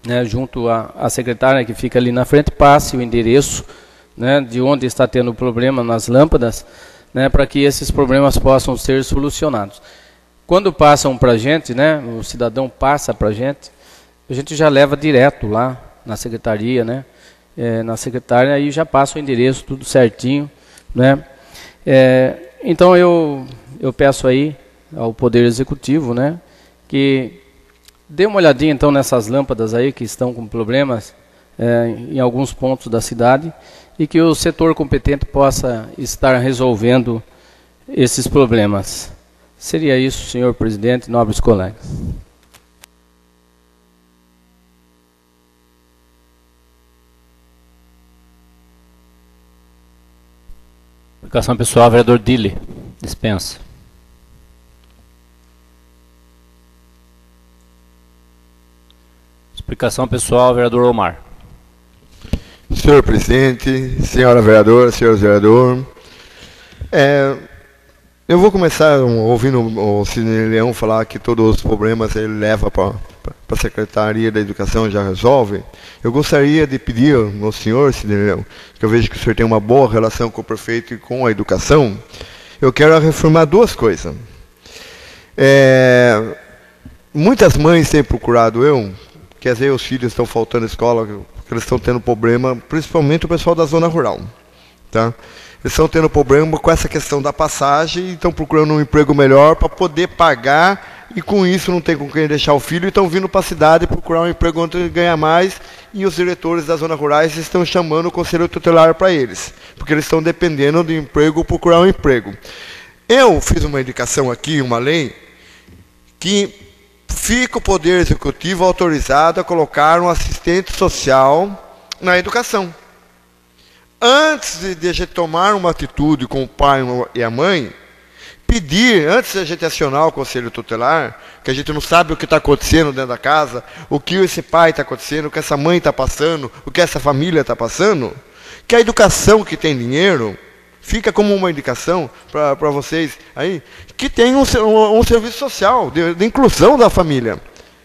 né, junto à secretária que fica ali na frente, passe o endereço, né, de onde está tendo problema nas lâmpadas, né, para que esses problemas possam ser solucionados. Quando passam para a gente, né, o cidadão passa para a gente já leva direto lá na secretaria, né, na secretária, e já passa o endereço, tudo certinho, né. Então eu peço aí ao Poder Executivo, né, que dê uma olhadinha então nessas lâmpadas aí que estão com problemas em alguns pontos da cidade e que o setor competente possa estar resolvendo esses problemas. Seria isso, senhor presidente, nobres colegas. Explicação pessoal, vereador Dili, dispensa. Explicação pessoal, vereador Omar. Senhor presidente, senhora vereadora, senhores vereadores, eu vou começar ouvindo o Sidney Leão falar que todos os problemas ele leva para a Secretaria da Educação e já resolve. Eu gostaria de pedir ao senhor Sidney Leão, que eu vejo que o senhor tem uma boa relação com o prefeito e com a educação, eu quero reformar duas coisas. Muitas mães têm procurado que às vezes os filhos estão faltando à escola, porque eles estão tendo problema, principalmente o pessoal da zona rural. Tá? Eles estão tendo problema com essa questão da passagem e estão procurando um emprego melhor para poder pagar, e com isso não tem com quem deixar o filho, e estão vindo para a cidade procurar um emprego onde ganha mais, e os diretores das zonas rurais estão chamando o conselho tutelar para eles, porque eles estão dependendo de emprego, procurar um emprego. Eu fiz uma indicação aqui, uma lei, que fica o Poder Executivo autorizado a colocar um assistente social na educação. Antes de a gente tomar uma atitude com o pai e a mãe, pedir, antes de a gente acionar o Conselho Tutelar, que a gente não sabe o que está acontecendo dentro da casa, o que esse pai está acontecendo, o que essa mãe está passando, o que essa família está passando, que a educação que tem dinheiro, fica como uma indicação para vocês aí, que tem um serviço social, de inclusão da família.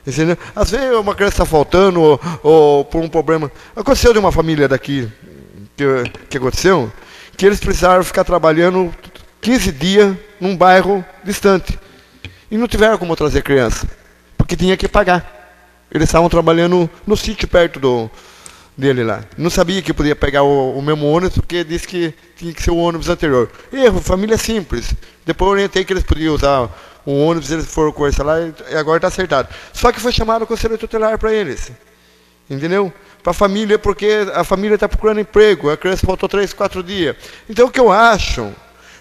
Entendeu? Às vezes uma criança está faltando, ou por um problema. Aconteceu de uma família daqui, que aconteceu, que eles precisaram ficar trabalhando 15 dias num bairro distante. E não tiveram como trazer criança, porque tinha que pagar. Eles estavam trabalhando no sítio perto dele lá. Não sabia que podia pegar o mesmo ônibus, porque disse que tinha que ser o ônibus anterior. Erro, família simples. Depois eu orientei que eles podiam usar o ônibus, eles foram conversar lá e agora está acertado. Só que foi chamado o Conselho Tutelar para eles. Entendeu? Para a família, porque a família está procurando emprego, a criança faltou 3, 4 dias. Então o que eu acho,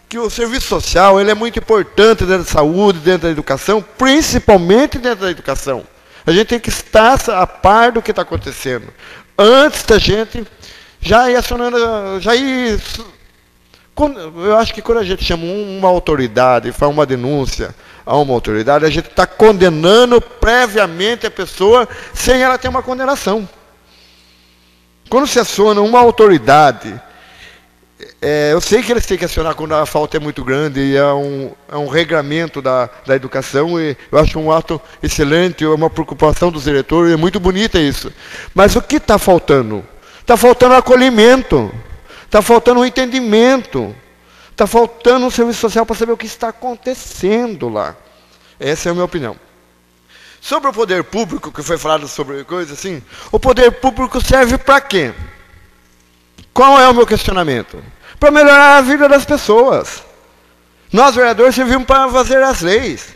que o serviço social ele é muito importante dentro da saúde, dentro da educação, principalmente dentro da educação. A gente tem que estar a par do que está acontecendo. Antes da gente já ir acionando, eu acho que quando a gente chama uma autoridade e faz uma denúncia a uma autoridade, a gente está condenando previamente a pessoa sem ela ter uma condenação. Quando se aciona uma autoridade, eu sei que eles têm que acionar quando a falta é muito grande, e é um regramento da educação, e eu acho um ato excelente, é uma preocupação dos diretores, é muito bonito isso. Mas o que está faltando? Está faltando acolhimento, está faltando um entendimento, está faltando um serviço social para saber o que está acontecendo lá. Essa é a minha opinião. Sobre o poder público, que foi falado sobre coisa assim, o poder público serve para quê? Qual é o meu questionamento? Para melhorar a vida das pessoas. Nós, vereadores, servimos para fazer as leis.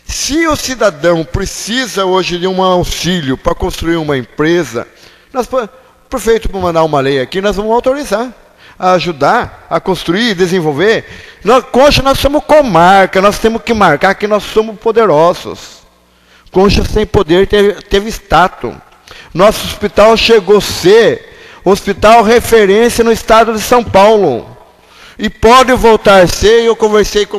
Se o cidadão precisa hoje de um auxílio para construir uma empresa, o prefeito vai mandar uma lei aqui, nós vamos autorizar a ajudar a construir e desenvolver. Concha, nós somos comarca, nós temos que marcar que nós somos poderosos. Concha sem poder teve status. Nosso hospital chegou a ser hospital referência no estado de São Paulo. E pode voltar a ser, eu conversei com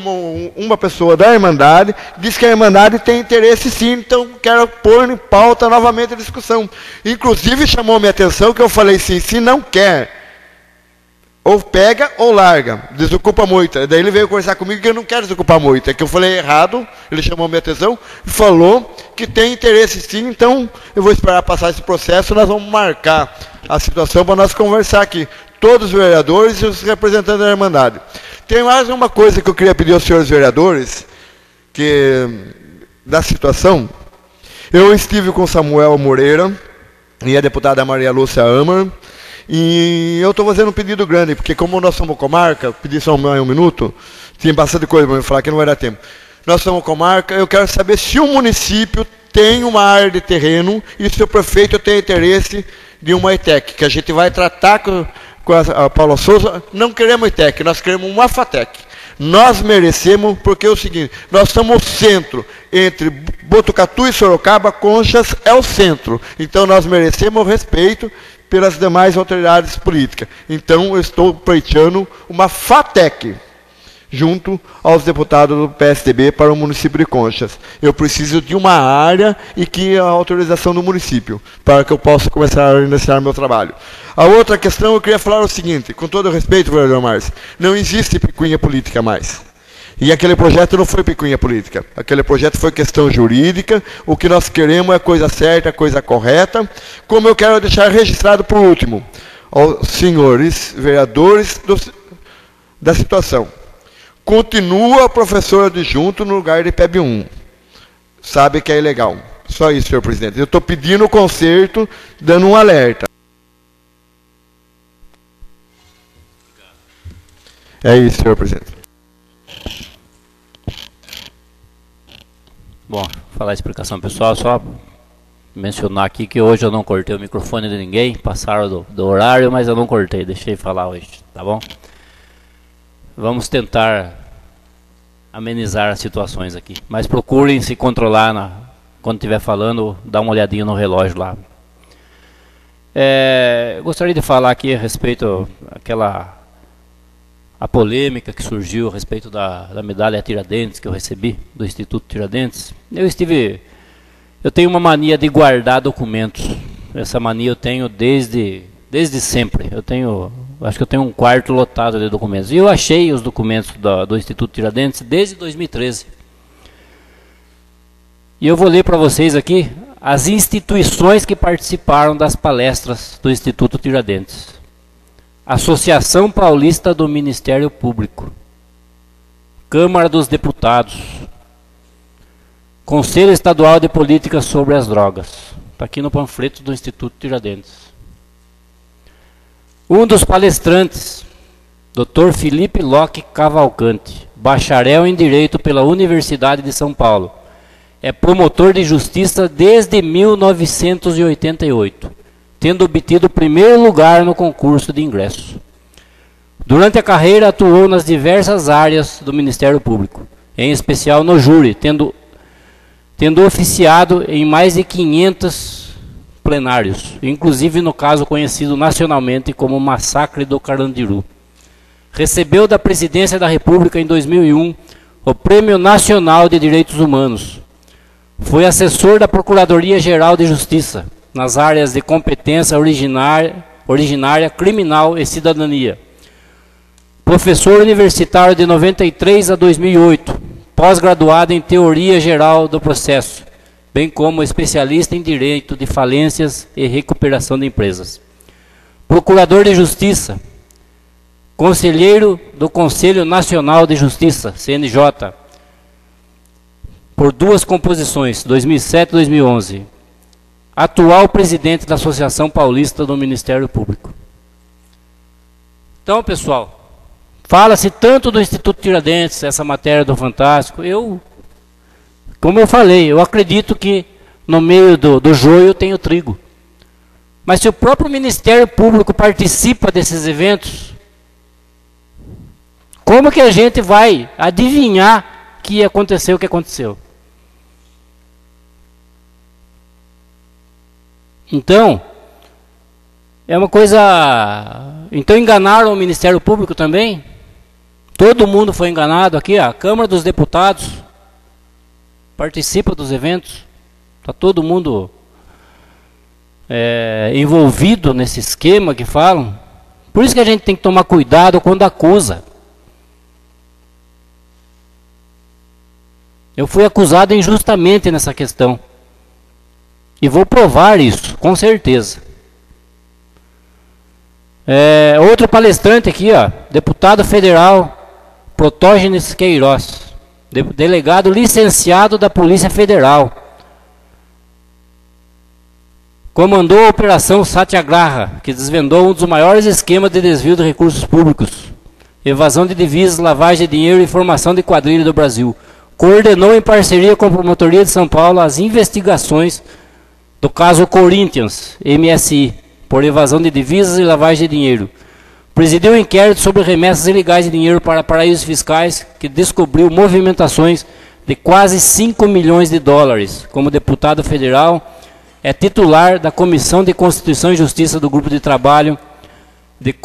uma pessoa da Irmandade, disse que a Irmandade tem interesse sim, então quero pôr em pauta novamente a discussão. Inclusive chamou minha atenção que eu falei assim, se não quer, ou pega ou larga, desocupa a moita. Daí ele veio conversar comigo que eu não quero desocupar a moita, que eu falei errado, ele chamou minha atenção e falou que tem interesse sim, então eu vou esperar passar esse processo, nós vamos marcar a situação para nós conversar aqui, todos os vereadores e os representantes da Irmandade. Tem mais uma coisa que eu queria pedir aos senhores vereadores, da situação. Eu estive com Samuel Moreira e a deputada Maria Lúcia Amar, e eu estou fazendo um pedido grande, porque como nós somos comarca, pedi só um minuto, tinha bastante coisa para me falar que não vai dar tempo. Nós somos comarca, eu quero saber se o município tem uma área de terreno e se o prefeito tem interesse de uma ETEC, que a gente vai tratar com a Paula Souza. Não queremos ETEC, nós queremos uma FATEC. Nós merecemos, porque é o seguinte, nós somos o centro, entre Botucatu e Sorocaba, Conchas é o centro. Então nós merecemos respeito pelas demais autoridades políticas. Então eu estou pleiteando uma FATEC, junto aos deputados do PSDB para o município de Conchas. Eu preciso de uma área e que a autorização do município, para que eu possa começar a iniciar meu trabalho. A outra questão, eu queria falar o seguinte, com todo respeito, vereador Márcio, não existe picuinha política mais. E aquele projeto não foi picuinha política. Aquele projeto foi questão jurídica. O que nós queremos é coisa certa, coisa correta. Como eu quero deixar registrado por último, aos senhores vereadores da situação. Continua a professora adjunto no lugar de PEB 1. Sabe que é ilegal. Só isso, senhor presidente. Eu estou pedindo o conserto, dando um alerta. É isso, senhor presidente. Bom, falar a explicação pessoal, só mencionar aqui que hoje eu não cortei o microfone de ninguém, passaram do horário, mas eu não cortei, deixei falar hoje, tá bom? Vamos tentar amenizar as situações aqui, mas procurem se controlar quando estiver falando, dá uma olhadinha no relógio lá. Gostaria de falar aqui a respeito a polêmica que surgiu a respeito da medalha Tiradentes que eu recebi do Instituto Tiradentes. Eu tenho uma mania de guardar documentos. Essa mania eu tenho desde sempre. Acho que eu tenho um quarto lotado de documentos. E eu achei os documentos do Instituto Tiradentes desde 2013. E eu vou ler para vocês aqui as instituições que participaram das palestras do Instituto Tiradentes. Associação Paulista do Ministério Público, Câmara dos Deputados, Conselho Estadual de Política sobre as Drogas. Está aqui no panfleto do Instituto Tiradentes. Um dos palestrantes, Dr. Felipe Locke Cavalcante, bacharel em Direito pela Universidade de São Paulo. É promotor de justiça desde 1988. Tendo obtido o primeiro lugar no concurso de ingresso. Durante a carreira atuou nas diversas áreas do Ministério Público, em especial no júri, tendo oficiado em mais de 500 plenários, inclusive no caso conhecido nacionalmente como Massacre do Carandiru. Recebeu da Presidência da República em 2001 o Prêmio Nacional de Direitos Humanos. Foi assessor da Procuradoria-Geral de Justiça, nas áreas de competência originária, criminal e cidadania. Professor universitário de 93 a 2008, pós-graduado em Teoria Geral do Processo, bem como especialista em Direito de Falências e Recuperação de Empresas. Procurador de Justiça, conselheiro do Conselho Nacional de Justiça, CNJ, por 2 composições, 2007 e 2011. Atual presidente da Associação Paulista do Ministério Público. Então, pessoal, fala-se tanto do Instituto Tiradentes, essa matéria do Fantástico. Como eu falei, eu acredito que no meio do joio tem o trigo. Mas se o próprio Ministério Público participa desses eventos, como que a gente vai adivinhar que aconteceu o que aconteceu? Então, é uma coisa... Então enganaram o Ministério Público também? Todo mundo foi enganado aqui, a Câmara dos Deputados participa dos eventos. Está todo mundo envolvido nesse esquema que falam. Por isso que a gente tem que tomar cuidado quando acusa. Eu fui acusado injustamente nessa questão. E vou provar isso, com certeza. Outro palestrante aqui, ó, deputado federal Protógenes Queiroz, delegado licenciado da Polícia Federal. Comandou a Operação Satyagraha, que desvendou um dos maiores esquemas de desvio de recursos públicos, evasão de divisas, lavagem de dinheiro e formação de quadrilha do Brasil. Coordenou em parceria com a Promotoria de São Paulo as investigações do caso Corinthians, MSI, por evasão de divisas e lavagem de dinheiro. Presidiu um inquérito sobre remessas ilegais de dinheiro para paraísos fiscais, que descobriu movimentações de quase 5 milhões de dólares. Como deputado federal, é titular da Comissão de Constituição e Justiça do Grupo de Trabalho de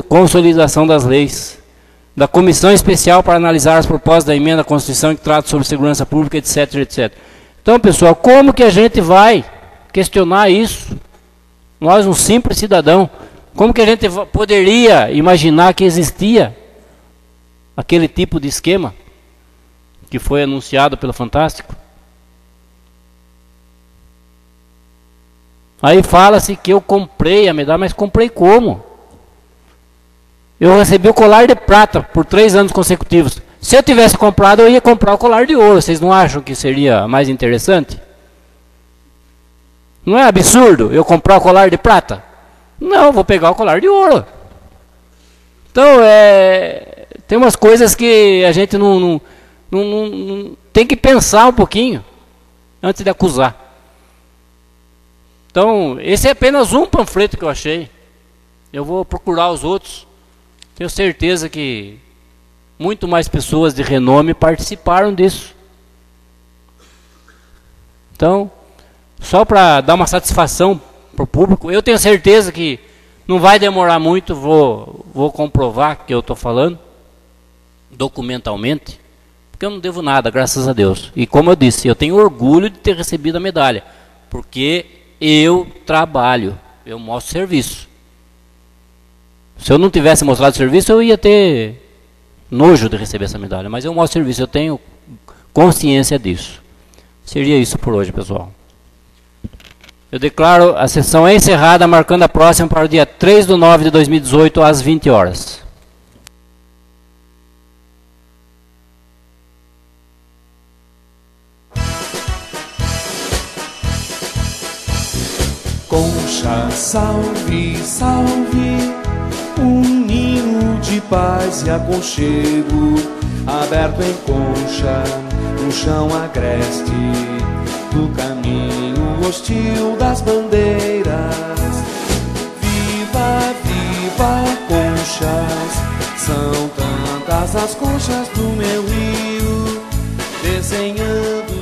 Consolidação das Leis, da Comissão Especial para analisar as propostas da emenda à Constituição que trata sobre segurança pública, etc, etc. Então, pessoal, como que a gente vai questionar isso? Nós, um simples cidadão, como que a gente poderia imaginar que existia aquele tipo de esquema que foi anunciado pelo Fantástico? Aí fala-se que eu comprei a medalha, mas comprei como? Eu recebi o colar de prata por 3 anos consecutivos. Se eu tivesse comprado, eu ia comprar o colar de ouro. Vocês não acham que seria mais interessante? Não é absurdo eu comprar o colar de prata? Não, vou pegar o colar de ouro. Então, Tem umas coisas que a gente não tem que pensar um pouquinho antes de acusar. Então, esse é apenas um panfleto que eu achei. Eu vou procurar os outros. Tenho certeza que muito mais pessoas de renome participaram disso. Então, só para dar uma satisfação para o público, eu tenho certeza que não vai demorar muito, vou comprovar que eu estou falando, documentalmente, porque eu não devo nada, graças a Deus. E como eu disse, eu tenho orgulho de ter recebido a medalha, porque eu trabalho, eu mostro serviço. Se eu não tivesse mostrado serviço, eu ia ter nojo de receber essa medalha, mas eu mostro serviço, eu tenho consciência disso. Seria isso por hoje, pessoal. Eu declaro a sessão encerrada, marcando a próxima para o dia 3/9/2018, às 20 horas. Concha, salve, salve, um ninho de paz e aconchego, aberto em concha, no chão agreste, do caminho hostil das bandeiras. Viva, viva, conchas, são tantas as conchas do meu rio, desenhando